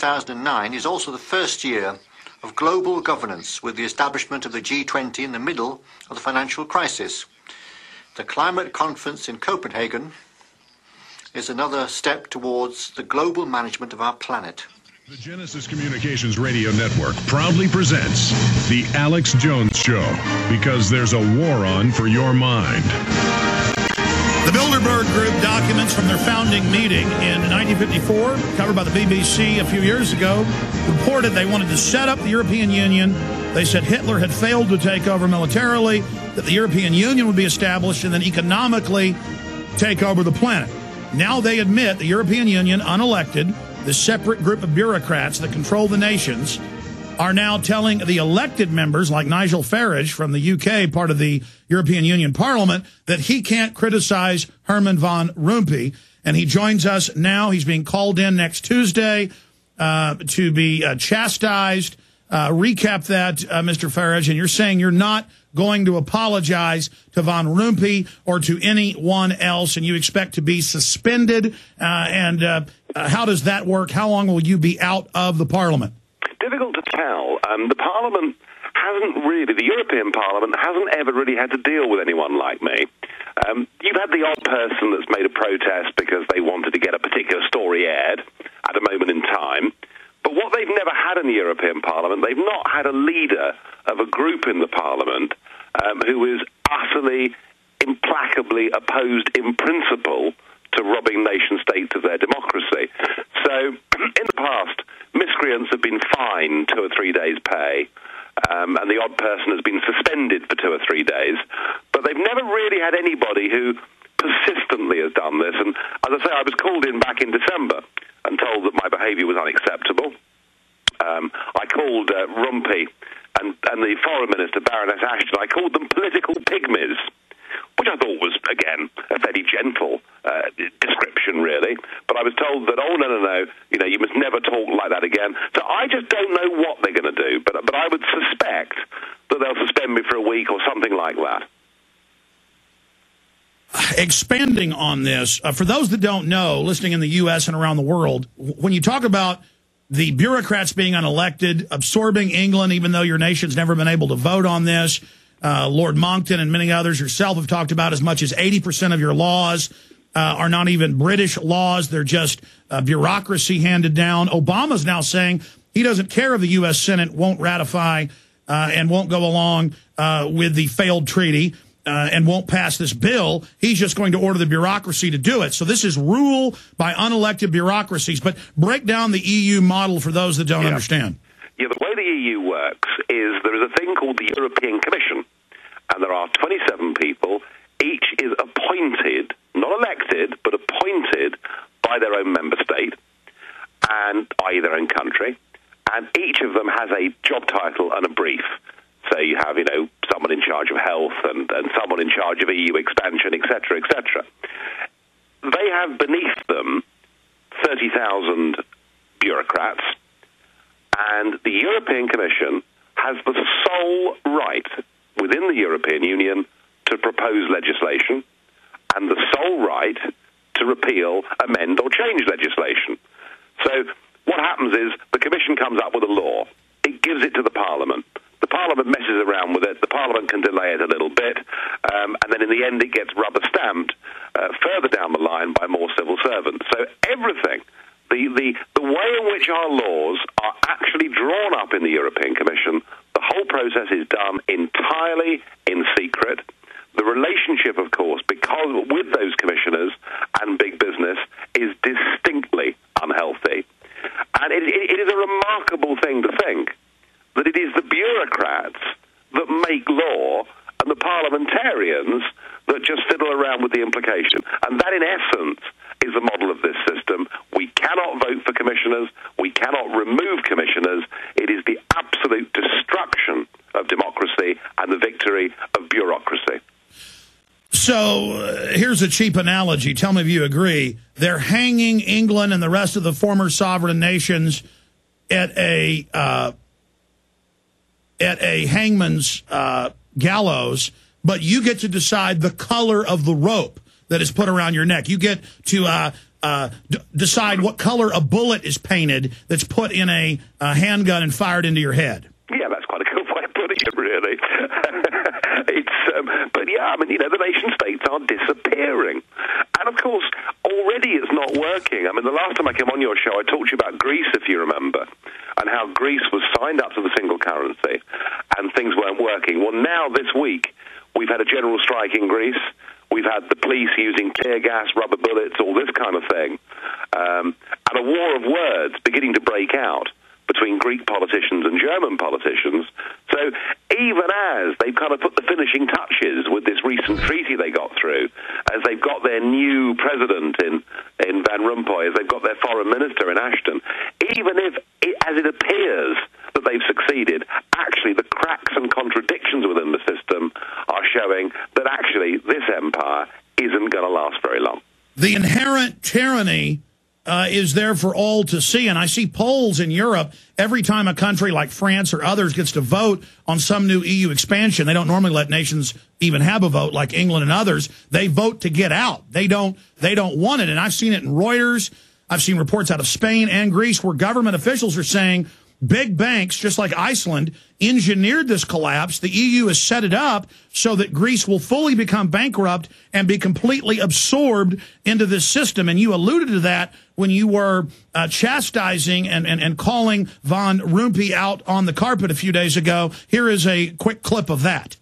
2009 is also the first year of global governance, with the establishment of the G20 in the middle of the financial crisis. The climate conference in Copenhagen is another step towards the global management of our planet. The Genesis Communications Radio Network proudly presents The Alex Jones Show, because there's a war on for your mind. The Bilderberg Group documents from their founding meeting in 1954, covered by the BBC a few years ago, reported they wanted to set up the European Union. They said Hitler had failed to take over militarily, that the European Union would be established, and then economically take over the planet. Now they admit the European Union, unelected, the separate group of bureaucrats that control the nations, are now telling the elected members, like Nigel Farage from the UK, part of the European Union Parliament, that he can't criticize Herman van Rompuy. And he joins us now. He's being called in next Tuesday to be chastised. Recap that, Mr. Farage, and you're saying you're not going to apologize to Van Rompuy or to anyone else, and you expect to be suspended. How does that work? How long will you be out of the Parliament? Difficult to tell. The Parliament hasn't really, the European Parliament hasn't ever really had to deal with anyone like me. You've had the odd person that's made a protest because they wanted to get a particular story aired at a moment in time. But what they've never had in the European Parliament, they've not had a leader of a group in the Parliament who is utterly, implacably opposed in principle to robbing nation-states of their democracy. So, in the past, miscreants have been fined 2 or 3 days' pay, and the odd person has been suspended for 2 or 3 days, but they've never really had anybody who persistently has done this. And as I say, I was called in back in December and told that my behaviour was unacceptable. I called Rompuy and the Foreign Minister, Baroness Ashton, I called them political pygmies, which I thought was, again, a very gentle description, really. But I was told that, oh, no, you must never talk like that again. So I just don't know what they're going to do, but I would suspect that they'll suspend me for a week or something like that. Expanding on this, for those that don't know, listening in the U.S. and around the world, when you talk about the bureaucrats being unelected, absorbing England, even though your nation's never been able to vote on this, Lord Monckton and many others yourself have talked about as much as 80% of your laws are not even British laws. They're just bureaucracy handed down. Obama's now saying he doesn't care if the U.S. Senate won't ratify and won't go along with the failed treaty and won't pass this bill. He's just going to order the bureaucracy to do it. So this is rule by unelected bureaucracies. But break down the EU model for those that don't understand. Yeah, the way the EU works is there is a thing called the European Commission, and there are 27 people. Each is appointed, not elected, but appointed by their own member state, and i.e. their own country, and each of them has a job title and a brief. So you have, someone in charge of health and someone in charge of EU expansion, etc., etc. They have beneath them 30,000 bureaucrats, and the European Commission has the sole right within the European Union to propose legislation and the sole right to repeal, amend, or change legislation. So what happens is the Commission comes up with a law. It gives it to the Parliament. The Parliament messes around with it. The Parliament can delay it a little bit, and then in the end it gets rubber-stamped further down the line by more civil servants. So everything, the way in which our laws are actually drawn up in the European Commission, the whole process is done entirely in secret. The relationship, of course, because with those commissioners and big business, is distinctly unhealthy. And it is a remarkable thing to think that it is the bureaucrats that make law and the parliamentarians that just fiddle around with the implication. And that, in essence, is the model of this system. We cannot vote for commissioners. We cannot remove commissioners. It is the absolute destruction of democracy and the victory of bureaucracy. So here's a cheap analogy. Tell me if you agree. They're hanging England and the rest of the former sovereign nations at a hangman's gallows, but you get to decide the color of the rope that is put around your neck. You get to decide what color a bullet is painted that's put in a handgun and fired into your head. Yeah, that's quite a good way of putting it, really. But yeah, I mean, you know, the nation states are disappearing. And of course, already it's not working. I mean, the last time I came on your show, I talked to you about Greece, if you remember, and how Greece was signed up to the single currency and things weren't working. Well, now this week, we've had a general strike in Greece. We've had the police using tear gas, rubber bullets, all this kind of thing. And a war of words beginning to break out between Greek politicians and German politicians. So even as they've kind of put the finishing touches with this recent treaty they got through, as they've got their new president in Van Rompuy, as they've got their foreign minister in Ashton, even if, as it appears that they've succeeded, actually the cracks and contradictions within the system are showing that actually this empire isn't going to last very long. The inherent tyranny is there for all to see. And I see polls in Europe every time a country like France or others gets to vote on some new EU expansion. They don't normally let nations even have a vote like England and others. They vote to get out. They don't want it. And I've seen it in Reuters. I've seen reports out of Spain and Greece where government officials are saying big banks, just like Iceland, engineered this collapse. The EU has set it up so that Greece will fully become bankrupt and be completely absorbed into this system. And you alluded to that when you were chastising and calling Van Rompuy out on the carpet a few days ago. Here is a quick clip of that.